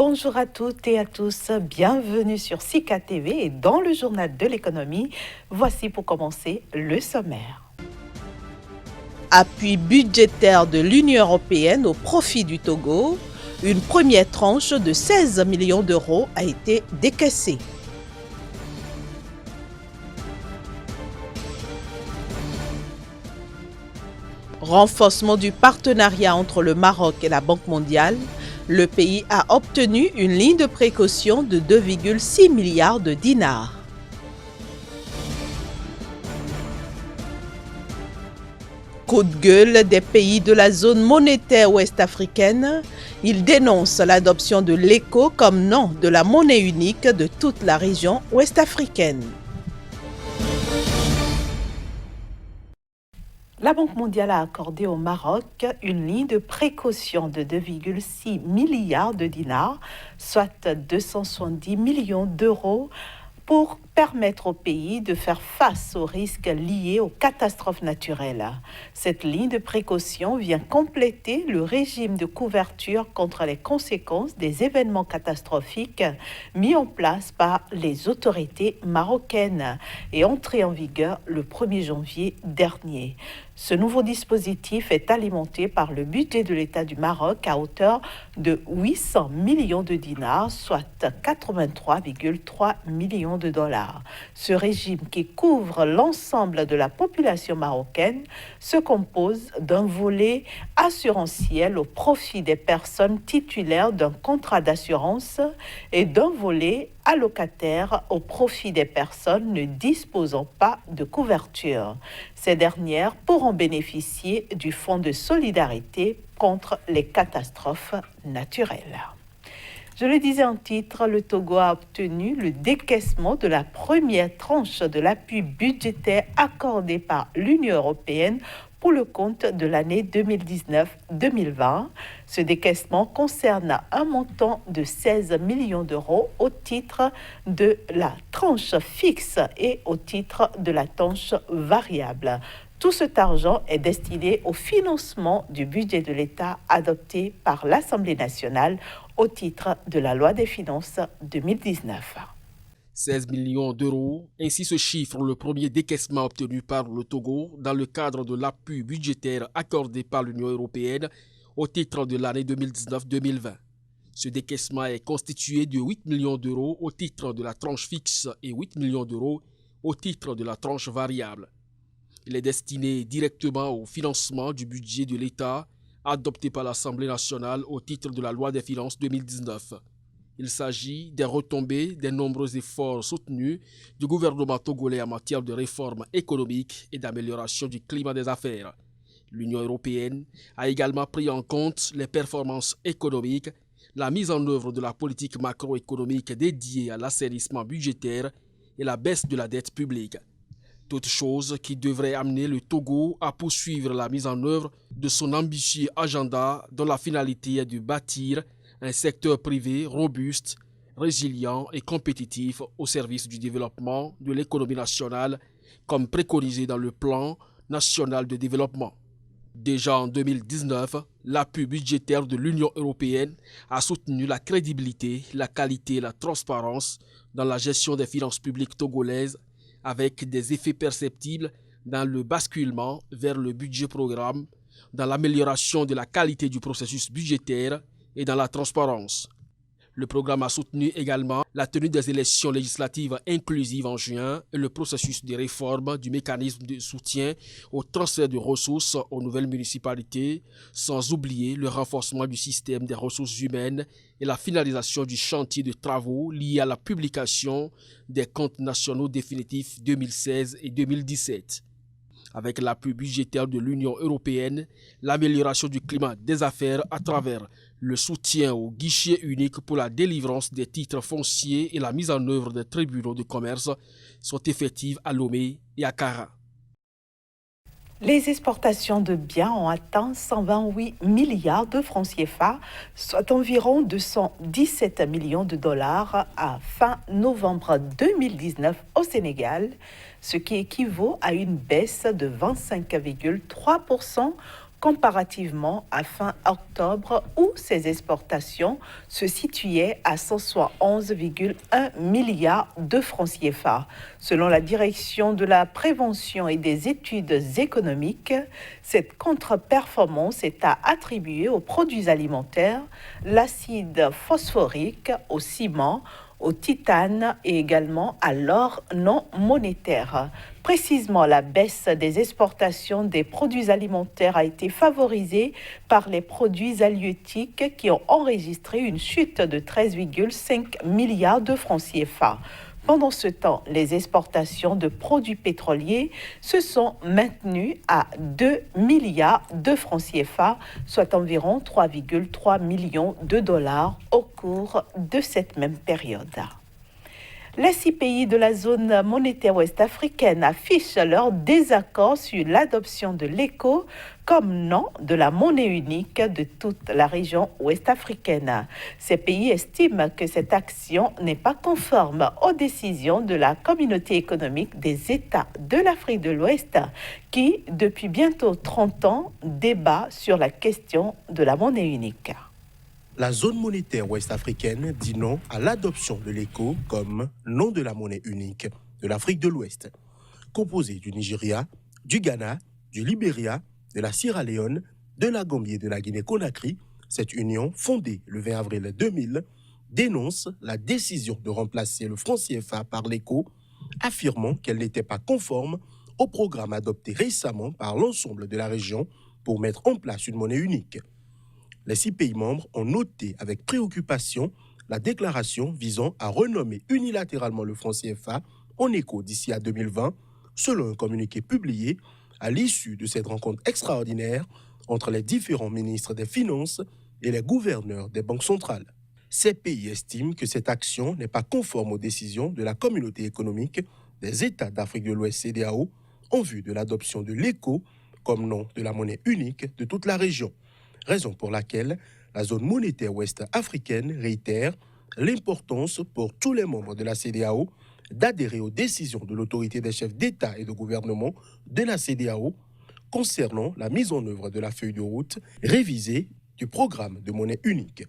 Bonjour à toutes et à tous, bienvenue sur Sika TV et dans le journal de l'économie. Voici pour commencer le sommaire. Appui budgétaire de l'Union européenne au profit du Togo, une première tranche de 16 millions d'euros a été décaissée. Renforcement du partenariat entre le Maroc et la Banque mondiale, le pays a obtenu une ligne de précaution de 2,6 milliards de dinars. Coup de gueule des pays de la zone monétaire ouest-africaine, ils dénoncent l'adoption de l'ECO comme nom de la monnaie unique de toute la région ouest-africaine. La Banque mondiale a accordé au Maroc une ligne de précaution de 2,6 milliards de dinars, soit 270 millions d'euros, pour permettre au pays de faire face aux risques liés aux catastrophes naturelles. Cette ligne de précaution vient compléter le régime de couverture contre les conséquences des événements catastrophiques mis en place par les autorités marocaines et entré en vigueur le 1er janvier dernier. Ce nouveau dispositif est alimenté par le budget de l'État du Maroc à hauteur de 800 millions de dinars, soit 83,3 millions de dollars. Ce régime qui couvre l'ensemble de la population marocaine se compose d'un volet assurantiel au profit des personnes titulaires d'un contrat d'assurance et d'un volet allocataire au profit des personnes ne disposant pas de couverture. Ces dernières pourront bénéficier du Fonds de solidarité contre les catastrophes naturelles. Je le disais en titre, le Togo a obtenu le décaissement de la première tranche de l'appui budgétaire accordé par l'Union européenne pour le compte de l'année 2019-2020. Ce décaissement concerne un montant de 16 millions d'euros au titre de la tranche fixe et au titre de la tranche variable. Tout cet argent est destiné au financement du budget de l'État adopté par l'Assemblée nationale au titre de la loi des finances 2019. 16 millions d'euros, ainsi se chiffre le premier décaissement obtenu par le Togo dans le cadre de l'appui budgétaire accordé par l'Union européenne au titre de l'année 2019-2020. Ce décaissement est constitué de 8 millions d'euros au titre de la tranche fixe et 8 millions d'euros au titre de la tranche variable. Il est destiné directement au financement du budget de l'État adopté par l'Assemblée nationale au titre de la loi des finances 2019. Il s'agit des retombées des nombreux efforts soutenus du gouvernement togolais en matière de réforme économique et d'amélioration du climat des affaires. L'Union européenne a également pris en compte les performances économiques, la mise en œuvre de la politique macroéconomique dédiée à l'assainissement budgétaire et la baisse de la dette publique. Toutes choses qui devraient amener le Togo à poursuivre la mise en œuvre de son ambitieux agenda dont la finalité est de bâtir un secteur privé robuste, résilient et compétitif au service du développement de l'économie nationale comme préconisé dans le plan national de développement. Déjà en 2019, l'appui budgétaire de l'Union européenne a soutenu la crédibilité, la qualité et la transparence dans la gestion des finances publiques togolaises avec des effets perceptibles dans le basculement vers le budget programme, dans l'amélioration de la qualité du processus budgétaire et dans la transparence. Le programme a soutenu également la tenue des élections législatives inclusives en juin et le processus de réforme du mécanisme de soutien au transfert de ressources aux nouvelles municipalités, sans oublier le renforcement du système des ressources humaines et la finalisation du chantier de travaux liés à la publication des comptes nationaux définitifs 2016 et 2017. Avec l'appui budgétaire de l'Union européenne, l'amélioration du climat des affaires à travers le soutien au guichet unique pour la délivrance des titres fonciers et la mise en œuvre des tribunaux de commerce sont effectives à Lomé et à Kara. Les exportations de biens ont atteint 128 milliards de francs CFA, soit environ 217 millions de dollars à fin novembre 2019 au Sénégal, ce qui équivaut à une baisse de 25,3% comparativement à fin octobre où ses exportations se situaient à 171,1 milliards de francs CFA. Selon la direction de la prévention et des études économiques, cette contre-performance est à attribuer aux produits alimentaires, l'acide phosphorique, au ciment, au titane et également à l'or non monétaire. Précisément, la baisse des exportations des produits alimentaires a été favorisée par les produits halieutiques qui ont enregistré une chute de 13,5 milliards de francs CFA. Pendant ce temps, les exportations de produits pétroliers se sont maintenues à 2 milliards de francs CFA, soit environ 3,3 millions de dollars au cours de cette même période. Les 6 pays de la zone monétaire ouest-africaine affichent leur désaccord sur l'adoption de l'éco comme nom de la monnaie unique de toute la région ouest-africaine. Ces pays estiment que cette action n'est pas conforme aux décisions de la communauté économique des États de l'Afrique de l'Ouest qui, depuis bientôt 30 ans, débat sur la question de la monnaie unique. La zone monétaire ouest-africaine dit non à l'adoption de l'éco comme nom de la monnaie unique de l'Afrique de l'Ouest, composée du Nigeria, du Ghana, du Libéria, de la Sierra Leone, de la Gambie et de la Guinée-Conakry. Cette union, fondée le 20 avril 2000, dénonce la décision de remplacer le franc CFA par l'éco, affirmant qu'elle n'était pas conforme au programme adopté récemment par l'ensemble de la région pour mettre en place une monnaie unique. Les 6 pays membres ont noté avec préoccupation la déclaration visant à renommer unilatéralement le franc CFA en éco d'ici à 2020, selon un communiqué publié à l'issue de cette rencontre extraordinaire entre les différents ministres des Finances et les gouverneurs des banques centrales. Ces pays estiment que cette action n'est pas conforme aux décisions de la communauté économique des États d'Afrique de l'Ouest CEDEAO en vue de l'adoption de l'éco comme nom de la monnaie unique de toute la région. Raison pour laquelle la zone monétaire ouest-africaine réitère l'importance pour tous les membres de la CEDEAO d'adhérer aux décisions de l'autorité des chefs d'État et de gouvernement de la CEDEAO concernant la mise en œuvre de la feuille de route révisée du programme de monnaie unique.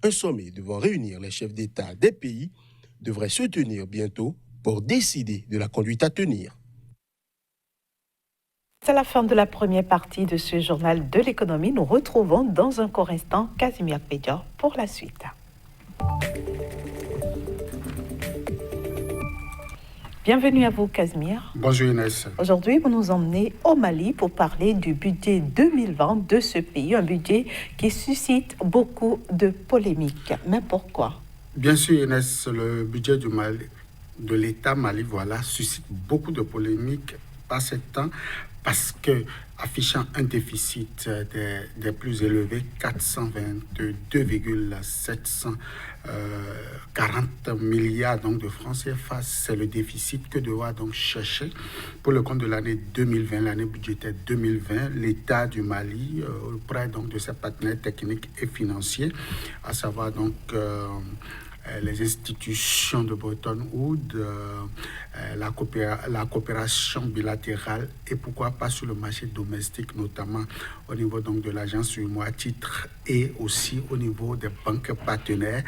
Un sommet devant réunir les chefs d'État des pays devrait se tenir bientôt pour décider de la conduite à tenir. C'est la fin de la première partie de ce journal de l'économie. Nous retrouvons dans un court instant Casimir Pédior pour la suite. Bienvenue à vous, Casimir. Bonjour Inès. Aujourd'hui, vous nous emmenez au Mali pour parler du budget 2020 de ce pays, un budget qui suscite beaucoup de polémiques. Mais pourquoi ? Bien sûr Inès, le budget du Mali, de l'État Mali, suscite beaucoup de polémiques par ce temps, parce que, affichant un déficit des plus élevés, 422,740 milliards donc, de francs CFA, c'est le déficit que devra donc chercher pour le compte de l'année 2020, l'année budgétaire 2020, l'État du Mali, auprès donc de ses partenaires techniques et financiers, à savoir donc les institutions de Bretton Woods, la coopération bilatérale et pourquoi pas sur le marché domestique, notamment au niveau donc de l'agence sur mois titre et aussi au niveau des banques partenaires,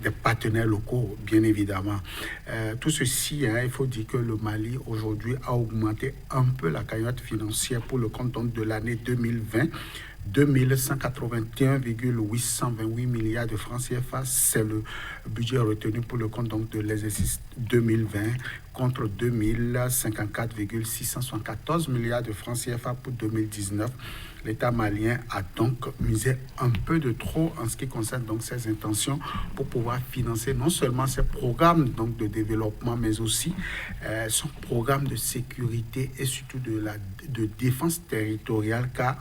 des partenaires locaux bien évidemment. Tout ceci, il faut dire que le Mali aujourd'hui a augmenté un peu la cagnotte financière pour le compte donc de l'année 2020. 2181,828 milliards de francs CFA, c'est le budget retenu pour le compte donc de l'exercice 2020 contre 2054,674 milliards de francs CFA pour 2019. L'État malien a donc misé un peu de trop en ce qui concerne donc ses intentions pour pouvoir financer non seulement ses programmes donc de développement, mais aussi son programme de sécurité et surtout de défense territoriale, car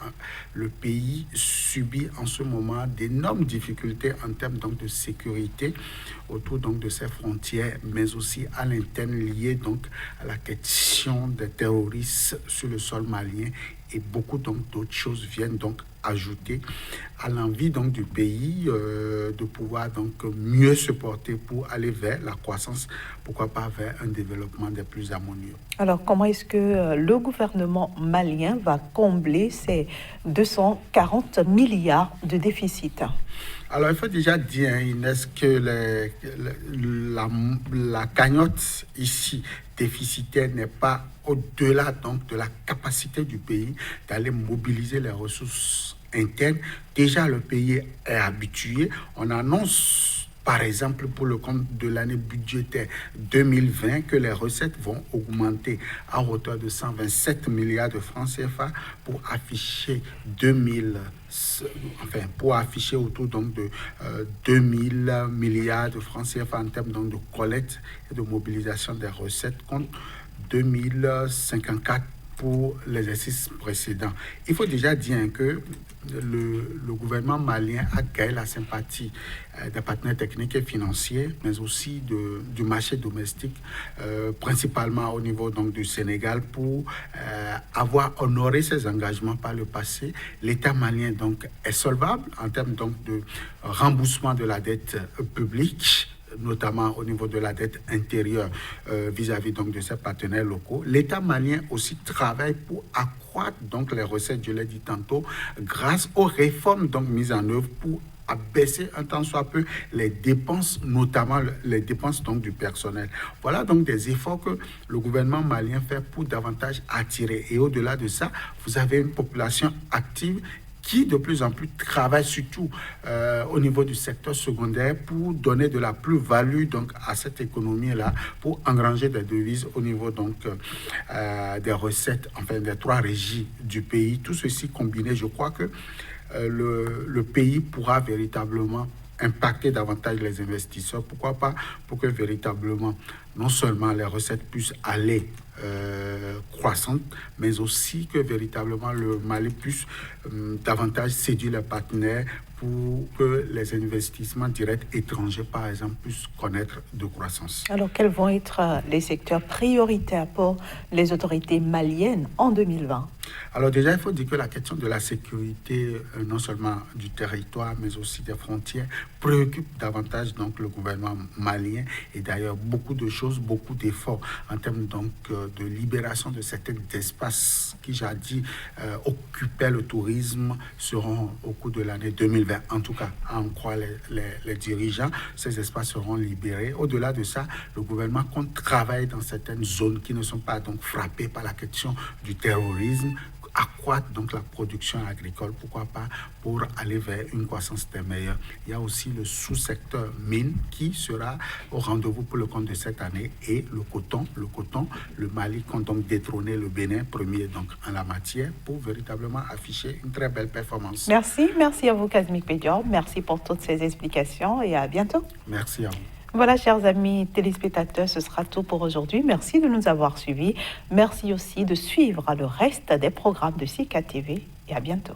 le pays subit en ce moment d'énormes difficultés en termes donc de sécurité autour donc de ses frontières, mais aussi à l'interne lié donc à la question des terroristes sur le sol malien. Et beaucoup donc d'autres choses viennent donc ajouter à l'envie donc du pays de pouvoir donc mieux se porter pour aller vers la croissance, pourquoi pas vers un développement des plus harmonieux. Alors, comment est-ce que le gouvernement malien va combler ces 240 milliards de déficit? Alors, il faut déjà dire, Inès, que la cagnotte ici déficitaire n'est pas au-delà donc de la capacité du pays d'aller mobiliser les ressources internes. Déjà, le pays est habitué. On annonce, par exemple, pour le compte de l'année budgétaire 2020, que les recettes vont augmenter à hauteur de 127 milliards de francs CFA pour afficher autour donc de 2000 milliards de francs CFA en termes donc de collecte et de mobilisation des recettes contre 2054 pour l'exercice précédent. Il faut déjà dire que le gouvernement malien a gagné la sympathie des partenaires techniques et financiers, mais aussi du marché domestique, principalement au niveau donc, du Sénégal, pour avoir honoré ses engagements par le passé. L'État malien donc, est solvable en termes donc, de remboursement de la dette publique, notamment au niveau de la dette intérieure vis-à-vis donc de ses partenaires locaux. L'État malien aussi travaille pour accroître donc les recettes, je l'ai dit tantôt, grâce aux réformes donc mises en œuvre pour abaisser un tant soit peu les dépenses, notamment les dépenses donc du personnel. Voilà donc des efforts que le gouvernement malien fait pour davantage attirer. Et au-delà de ça, vous avez une population active qui de plus en plus travaille surtout au niveau du secteur secondaire pour donner de la plus-value donc à cette économie-là, pour engranger des devises au niveau donc des recettes, enfin des trois régies du pays. Tout ceci combiné, je crois que le pays pourra véritablement impacter davantage les investisseurs. Pourquoi pas? Pour que véritablement, non seulement les recettes puissent aller croissantes, mais aussi que véritablement le Mali puisse davantage séduire les partenaires pour que les investissements directs étrangers, par exemple, puissent connaître de croissance. Alors, quels vont être les secteurs prioritaires pour les autorités maliennes en 2020? Alors déjà, il faut dire que la question de la sécurité, non seulement du territoire, mais aussi des frontières, préoccupe davantage donc le gouvernement malien. Et d'ailleurs, beaucoup de choses, beaucoup d'efforts en termes donc de libération de certains espaces qui jadis occupaient le tourisme seront au cours de l'année 2020. En tout cas, à en croire les dirigeants, ces espaces seront libérés. Au-delà de ça, le gouvernement compte travailler dans certaines zones qui ne sont pas donc frappées par la question du terrorisme, accroître donc la production agricole, pourquoi pas, pour aller vers une croissance des meilleures. Il y a aussi le sous-secteur mine qui sera au rendez-vous pour le compte de cette année, et le coton, le Mali compte donc détrôner le Bénin, premier donc en la matière, pour véritablement afficher une très belle performance. Merci à vous Kazmik Bedior, merci pour toutes ces explications et à bientôt. Merci à vous. Voilà, chers amis téléspectateurs, ce sera tout pour aujourd'hui. Merci de nous avoir suivis. Merci aussi de suivre le reste des programmes de Sika TV et à bientôt.